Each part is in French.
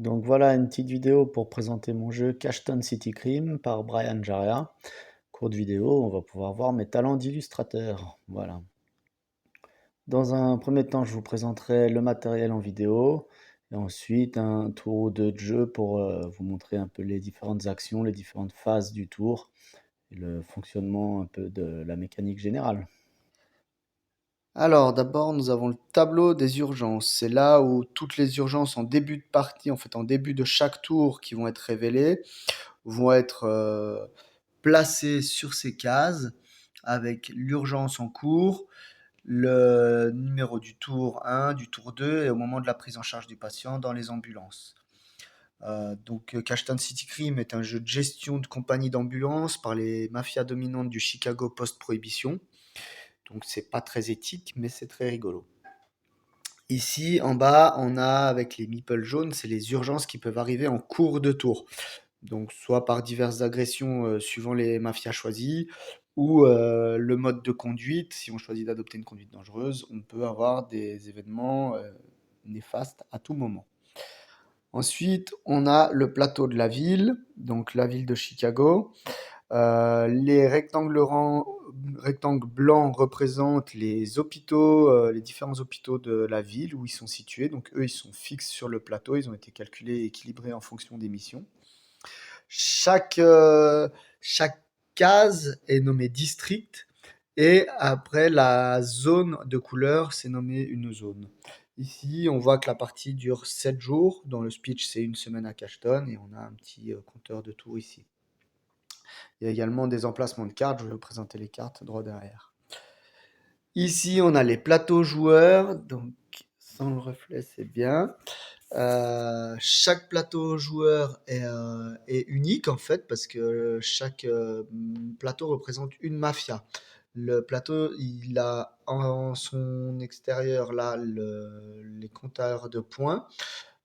Donc voilà une petite vidéo pour présenter mon jeu Cashton City Crime par Brian Jaria. Courte vidéo, on va pouvoir voir mes talents d'illustrateur. Voilà. Dans un premier temps, je vous présenterai le matériel en vidéo et ensuite un tour ou deux de jeu pour vous montrer un peu les différentes actions, les différentes phases du tour et le fonctionnement un peu de la mécanique générale. Alors, d'abord, nous avons le tableau des urgences. C'est là où toutes les urgences en début de partie, en fait, en début de chaque tour qui vont être révélées, vont être placées sur ces cases avec l'urgence en cours, le numéro du tour 1, du tour 2 et au moment de la prise en charge du patient dans les ambulances. Cashtown City Crime est un jeu de gestion de compagnie d'ambulance par les mafias dominantes du Chicago post-prohibition. Donc c'est pas très éthique, mais c'est très rigolo. Ici, en bas, on a avec les meeples jaunes, c'est les urgences qui peuvent arriver en cours de tour. Donc soit par diverses agressions suivant les mafias choisies, ou le mode de conduite. Si on choisit d'adopter une conduite dangereuse, on peut avoir des événements néfastes à tout moment. Ensuite, on a le plateau de la ville, donc la ville de Chicago. Les rectangles blancs représentent les hôpitaux, les différents hôpitaux de la ville où ils sont situés. Donc eux, ils sont fixes sur le plateau. Ils ont été calculés et équilibrés en fonction des missions. Chaque, euh, chaque case est nommée district et après la zone de couleur, c'est nommé une zone. Ici, on voit que la partie dure 7 jours. Dans le speech, c'est une semaine à Cashton et on a un petit compteur de tours ici. Il y a également des emplacements de cartes. Je vais vous présenter les cartes droit derrière. Ici, on a les plateaux joueurs. Donc, sans le reflet, c'est bien. Chaque plateau joueur est unique en fait parce que chaque plateau représente une mafia. Le plateau, il a en son extérieur là les compteurs de points.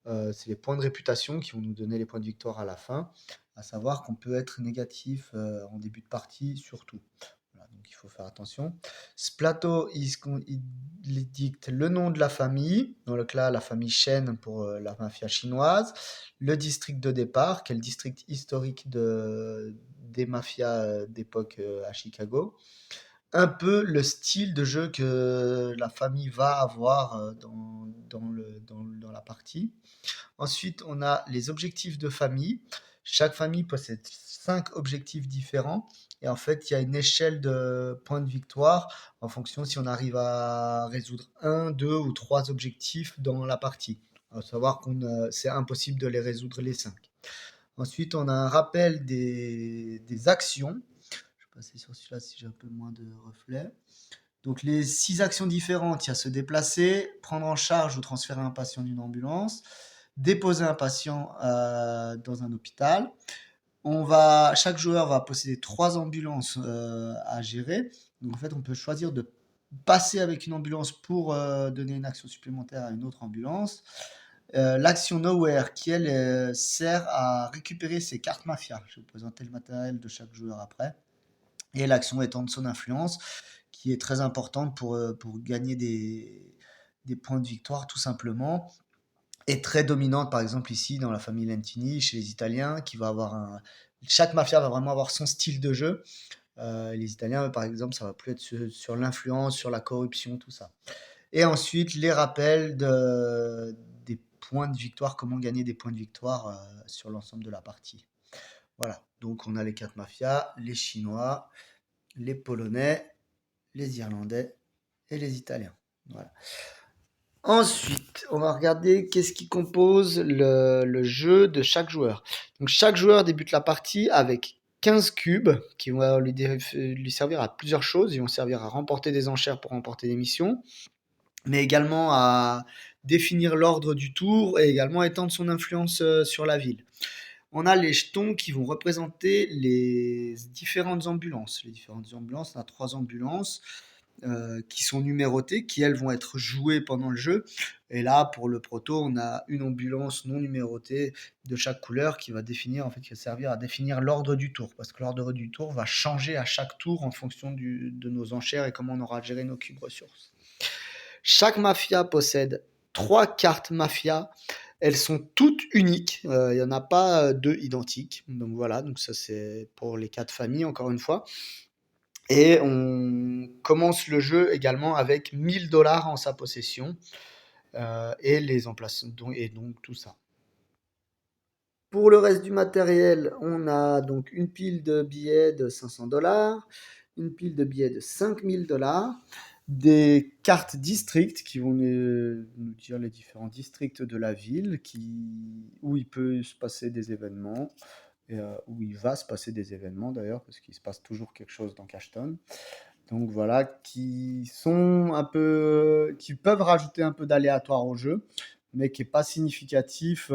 C'est les points de réputation qui vont nous donner les points de victoire à la fin. À savoir qu'on peut être négatif en début de partie surtout. Voilà, donc il faut faire attention. Ce plateau, il dicte le nom de la famille, dans le cas la famille Shen pour la mafia chinoise, le district de départ, qui est le district historique des mafias d'époque à Chicago, un peu le style de jeu que la famille va avoir dans la partie. Ensuite, on a les objectifs de famille. Chaque famille possède 5 objectifs différents. Et en fait, il y a une échelle de points de victoire en fonction si on arrive à résoudre un, deux ou trois objectifs dans la partie. À savoir qu'on c'est impossible de les résoudre les 5. Ensuite, on a un rappel des actions. Je vais passer sur celui-là si j'ai un peu moins de reflets. Donc les 6 actions différentes, il y a se déplacer, prendre en charge ou transférer un patient d'une ambulance, déposer un patient dans un hôpital. Chaque joueur va posséder 3 ambulances à gérer. Donc en fait, on peut choisir de passer avec une ambulance pour donner une action supplémentaire à une autre ambulance. L'action Nowhere qui elle sert à récupérer ses cartes mafia. Je vais vous présenter le matériel de chaque joueur après. Et l'action étant de son influence, qui est très importante pour gagner des points de victoire tout simplement, est très dominante par exemple ici dans la famille Lentini, chez les Italiens, qui va avoir chaque mafia va vraiment avoir son style de jeu. Les Italiens, par exemple, ça va plus être sur l'influence, sur la corruption, tout ça. Et ensuite, les rappels des points de victoire, comment gagner des points de victoire sur l'ensemble de la partie. Voilà, donc on a les 4 mafias, les Chinois, les Polonais, les Irlandais et les Italiens. Voilà. Ensuite, on va regarder qu'est-ce qui compose le jeu de chaque joueur. Donc chaque joueur débute la partie avec 15 cubes qui vont lui servir à plusieurs choses. Ils vont servir à remporter des enchères pour remporter des missions, mais également à définir l'ordre du tour et également étendre son influence sur la ville. On a les jetons qui vont représenter les différentes ambulances. Les différentes ambulances, on a 3 ambulances qui sont numérotées, qui elles vont être jouées pendant le jeu. Et là, pour le proto, on a une ambulance non numérotée de chaque couleur qui va définir, en fait, qui va servir à définir l'ordre du tour, parce que l'ordre du tour va changer à chaque tour en fonction de nos enchères et comment on aura géré nos cubes ressources. Chaque mafia possède 3 cartes mafia Elles sont toutes uniques, il y en a pas, 2 identiques. Donc voilà, donc ça c'est pour les 4 familles encore une fois et on commence le jeu également avec 1 000 $ en sa possession, et les emplacements et donc tout ça. Pour le reste du matériel, on a donc une pile de billets de 500 $, une pile de billets de 5 000 $, des cartes districts qui vont nous dire les différents districts de la ville où il peut se passer des événements, et où il va se passer des événements d'ailleurs, parce qu'il se passe toujours quelque chose dans Cashton. Donc voilà, qui peuvent rajouter un peu d'aléatoire au jeu, mais qui est pas significatif.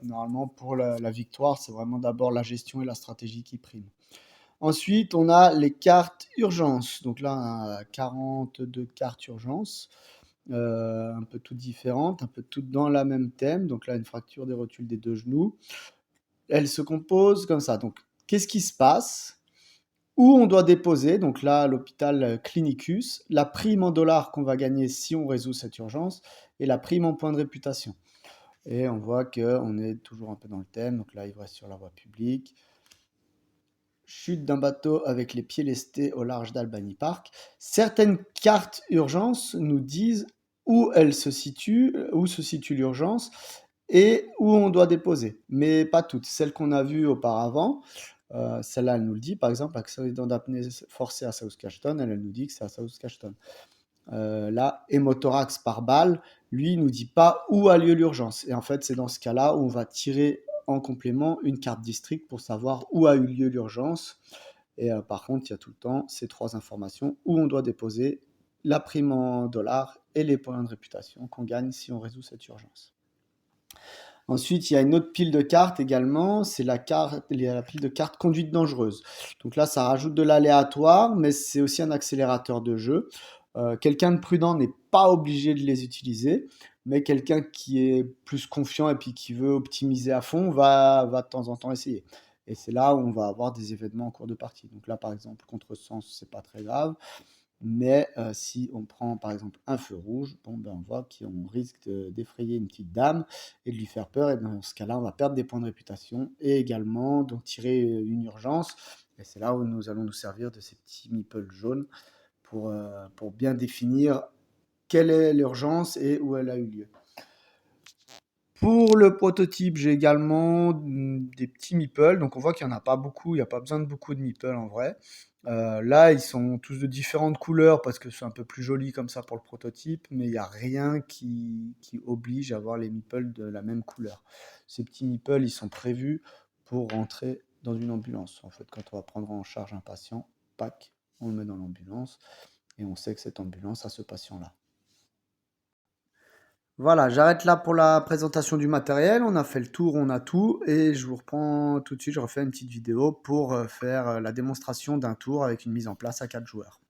Normalement, pour la victoire, c'est vraiment d'abord la gestion et la stratégie qui priment. Ensuite, on a les cartes urgence. Donc là, on a 42 cartes urgence, un peu toutes différentes, un peu toutes dans la même thème. Donc là, une fracture des rotules des 2 genoux. Elles se composent comme ça. Donc, qu'est-ce qui se passe? Où on doit déposer, donc là, l'hôpital Clinicus, la prime en dollars qu'on va gagner si on résout cette urgence, et la prime en points de réputation. Et on voit qu'on est toujours un peu dans le thème, donc là, ivresse sur la voie publique, chute d'un bateau avec les pieds lestés au large d'Albany Park. Certaines cartes urgence nous disent où se situe l'urgence, et où on doit déposer, mais pas toutes. Celles qu'on a vues auparavant, celle-là, elle nous le dit, par exemple, accident d'apnée forcé à South Cashton, elle nous dit que c'est à South Cashton. Là, hémothorax par balle, lui, il nous dit pas où a lieu l'urgence. Et en fait, c'est dans ce cas-là où on va tirer en complément une carte district pour savoir où a eu lieu l'urgence. Et par contre, il y a tout le temps ces 3 informations où on doit déposer la prime en dollars et les points de réputation qu'on gagne si on résout cette urgence. Ensuite, il y a une autre pile de cartes également, c'est la pile de cartes conduite dangereuse. Donc là, ça rajoute de l'aléatoire, mais c'est aussi un accélérateur de jeu. Quelqu'un de prudent n'est pas obligé de les utiliser, mais quelqu'un qui est plus confiant et puis qui veut optimiser à fond va de temps en temps essayer. Et c'est là où on va avoir des événements en cours de partie. Donc là, par exemple, contresens, c'est pas très grave. Mais si on prend par exemple un feu rouge, bon, ben, on voit qu'on risque d'effrayer une petite dame et de lui faire peur. Et dans ce cas-là, on va perdre des points de réputation et également d'en tirer une urgence. Et c'est là où nous allons nous servir de ces petits meeples jaunes pour bien définir quelle est l'urgence et où elle a eu lieu. Pour le prototype, j'ai également des petits meeples. Donc on voit qu'il n'y en a pas beaucoup, il n'y a pas besoin de beaucoup de meeples en vrai. Là, ils sont tous de différentes couleurs parce que c'est un peu plus joli comme ça pour le prototype, mais il n'y a rien qui oblige à avoir les meeples de la même couleur. Ces petits meeples, ils sont prévus pour rentrer dans une ambulance. En fait, quand on va prendre en charge un patient, pack, on le met dans l'ambulance et on sait que cette ambulance a ce patient-là. Voilà, j'arrête là pour la présentation du matériel. On a fait le tour, on a tout. Et je vous reprends tout de suite, je refais une petite vidéo pour faire la démonstration d'un tour avec une mise en place à 4 joueurs.